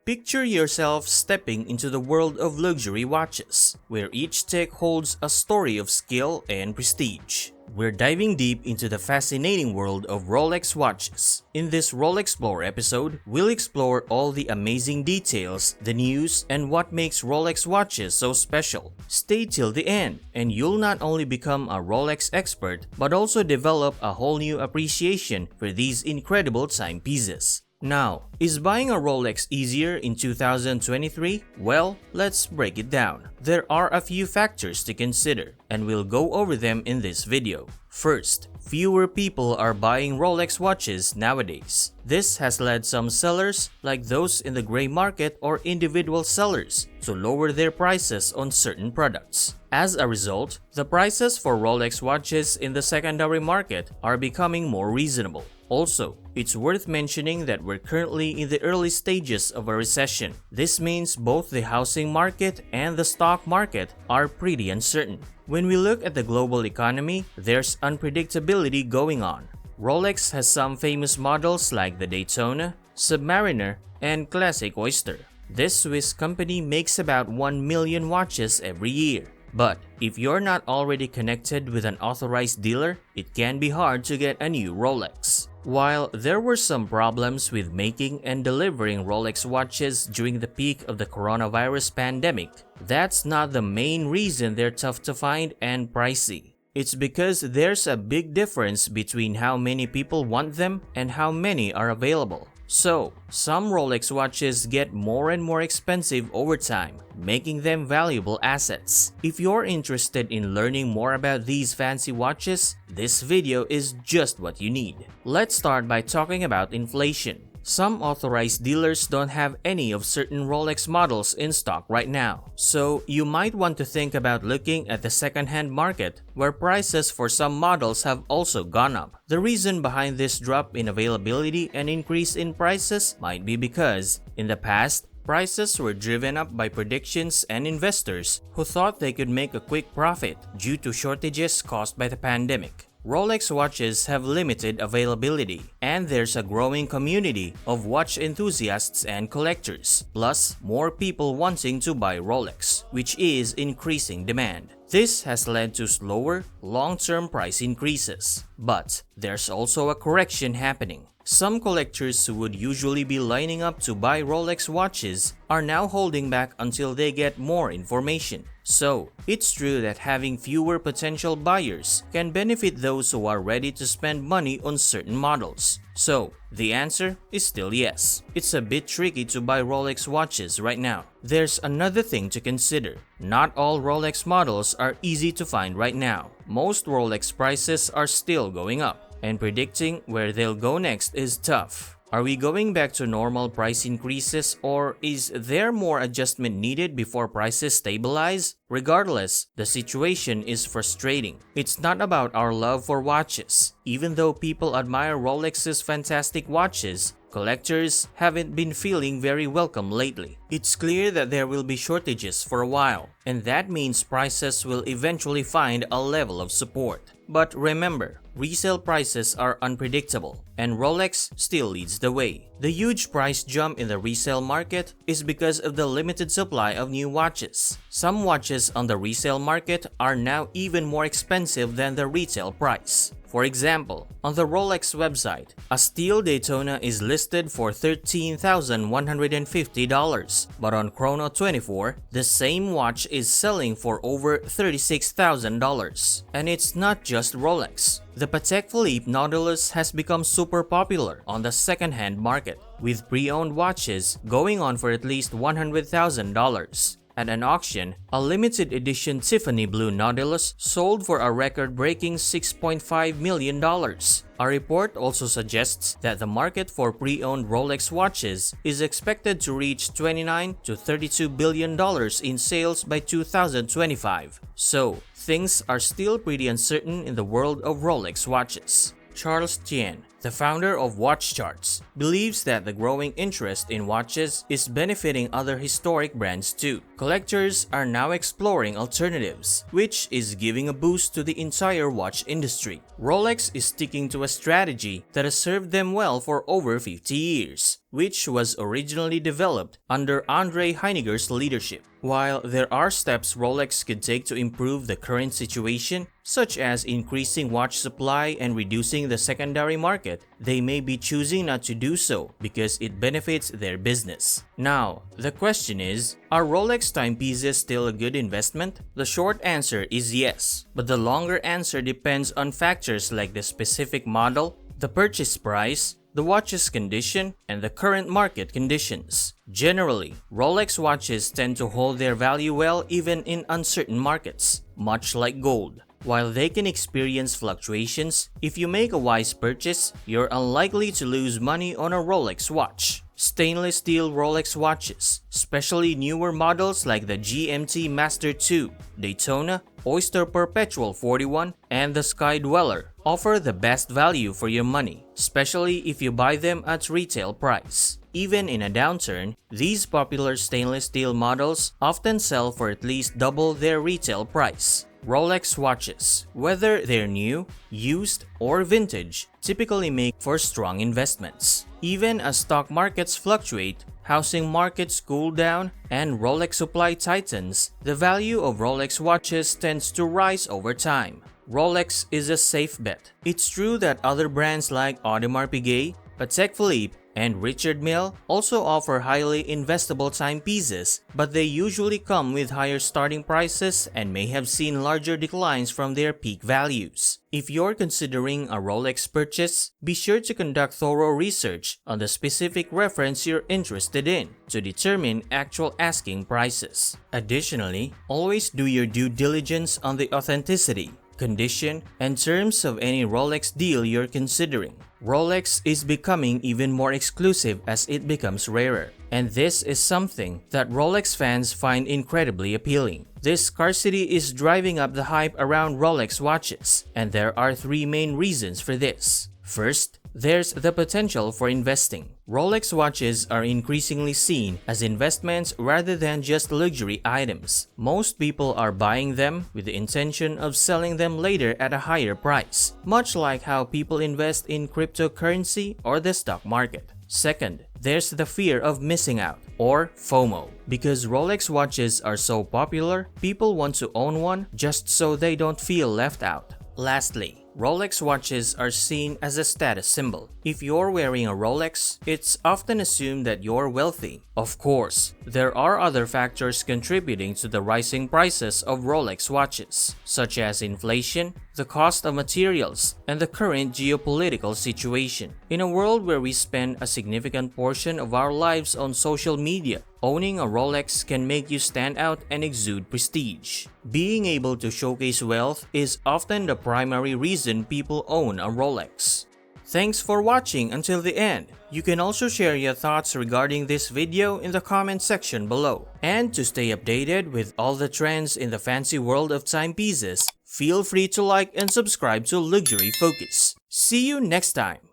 Picture yourself stepping into the world of luxury watches, where each tick holds a story of skill and prestige. We're diving deep into the fascinating world of Rolex watches. In this Rolexplore episode, we'll explore all the amazing details, the news, and what makes Rolex watches so special. Stay till the end, and you'll not only become a Rolex expert, but also develop a whole new appreciation for these incredible timepieces. Now, is buying a Rolex easier in 2023? Well, let's break it down. There are a few factors to consider, and we'll go over them in this video. First, fewer people are buying Rolex watches nowadays. This has led some sellers, like those in the gray market or individual sellers, to lower their prices on certain products. As a result, the prices for Rolex watches in the secondary market are becoming more reasonable. Also, it's worth mentioning that we're currently in the early stages of a recession. This means both the housing market and the stock market are pretty uncertain. When we look at the global economy, there's unpredictability going on. Rolex has some famous models like the Daytona, Submariner, and Classic Oyster. This Swiss company makes about 1 million watches every year. But if you're not already connected with an authorized dealer, it can be hard to get a new Rolex. While there were some problems with making and delivering Rolex watches during the peak of the coronavirus pandemic, that's not the main reason they're tough to find and pricey. It's because there's a big difference between how many people want them and how many are available. So, some Rolex watches get more and more expensive over time, making them valuable assets. If you're interested in learning more about these fancy watches, this video is just what you need. Let's start by talking about inflation. Some authorized dealers don't have any of certain Rolex models in stock right now, so you might want to think about looking at the second-hand market, where prices for some models have also gone up. The reason behind this drop in availability and increase in prices might be because, in the past, prices were driven up by predictions and investors who thought they could make a quick profit due to shortages caused by the pandemic. Rolex watches have limited availability, and there's a growing community of watch enthusiasts and collectors, plus more people wanting to buy Rolex, which is increasing demand. This has led to slower, long-term price increases, but there's also a correction happening. Some collectors who would usually be lining up to buy Rolex watches are now holding back until they get more information. So, it's true that having fewer potential buyers can benefit those who are ready to spend money on certain models. So, the answer is still yes. It's a bit tricky to buy Rolex watches right now. There's another thing to consider. Not all Rolex models are easy to find right now. Most Rolex prices are still going up, and predicting where they'll go next is tough. Are we going back to normal price increases, or is there more adjustment needed before prices stabilize? Regardless, the situation is frustrating. It's not about our love for watches. Even though people admire Rolex's fantastic watches, collectors haven't been feeling very welcome lately. It's clear that there will be shortages for a while, and that means prices will eventually find a level of support. But remember, resale prices are unpredictable, and Rolex still leads the way. The huge price jump in the resale market is because of the limited supply of new watches. Some watches on the resale market are now even more expensive than the retail price. For example, on the Rolex website, a steel Daytona is listed for $13,150, but on Chrono24, the same watch is selling for over $36,000. And it's not just Rolex. The Patek Philippe Nautilus has become super popular on the second-hand market, with pre-owned watches going on for at least $100,000. At an auction, a limited edition Tiffany Blue Nautilus sold for a record-breaking $6.5 million. A report also suggests that the market for pre-owned Rolex watches is expected to reach $29 to $32 billion in sales by 2025. So, things are still pretty uncertain in the world of Rolex watches. Charles Tien, the founder of Watch Charts, believes that the growing interest in watches is benefiting other historic brands too. Collectors are now exploring alternatives, which is giving a boost to the entire watch industry. Rolex is sticking to a strategy that has served them well for over 50 years. which was originally developed under Andre Heiniger's leadership. While there are steps Rolex could take to improve the current situation, such as increasing watch supply and reducing the secondary market, they may be choosing not to do so because it benefits their business. Now, the question is, are Rolex timepieces still a good investment? The short answer is yes, but the longer answer depends on factors like the specific model, the purchase price, the watch's condition, and the current market conditions. Generally, Rolex watches tend to hold their value well even in uncertain markets, much like gold. While they can experience fluctuations, if you make a wise purchase, you're unlikely to lose money on a Rolex watch. Stainless steel Rolex watches, especially newer models like the GMT Master 2, Daytona, Oyster Perpetual 41, and the Sky Dweller, offer the best value for your money, especially if you buy them at retail price. Even in a downturn, these popular stainless steel models often sell for at least double their retail price. Rolex watches, whether they're new, used, or vintage, typically make for strong investments. Even as stock markets fluctuate, housing markets cool down, and Rolex supply tightens, the value of Rolex watches tends to rise over time. Rolex is a safe bet. It's true that other brands like Audemars Piguet, Patek Philippe, and Richard Mille also offer highly investable timepieces, but they usually come with higher starting prices and may have seen larger declines from their peak values. If you're considering a Rolex purchase, be sure to conduct thorough research on the specific reference you're interested in to determine actual asking prices. Additionally, always do your due diligence on the authenticity, condition, and terms of any Rolex deal you're considering. Rolex is becoming even more exclusive as it becomes rarer, and this is something that Rolex fans find incredibly appealing. This scarcity is driving up the hype around Rolex watches, and there are three main reasons for this. First, there's the potential for investing. Rolex watches are increasingly seen as investments rather than just luxury items. Most people are buying them with the intention of selling them later at a higher price, much like how people invest in cryptocurrency or the stock market. Second, there's the fear of missing out, or FOMO. Because Rolex watches are so popular, people want to own one just so they don't feel left out. Lastly, Rolex watches are seen as a status symbol. If you're wearing a Rolex, it's often assumed that you're wealthy. Of course, there are other factors contributing to the rising prices of Rolex watches, such as inflation, the cost of materials, and the current geopolitical situation. In a world where we spend a significant portion of our lives on social media, owning a Rolex can make you stand out and exude prestige. Being able to showcase wealth is often the primary reason people own a Rolex. Thanks for watching until the end. You can also share your thoughts regarding this video in the comment section below. And to stay updated with all the trends in the fancy world of timepieces, feel free to like and subscribe to Luxury Focus. See you next time!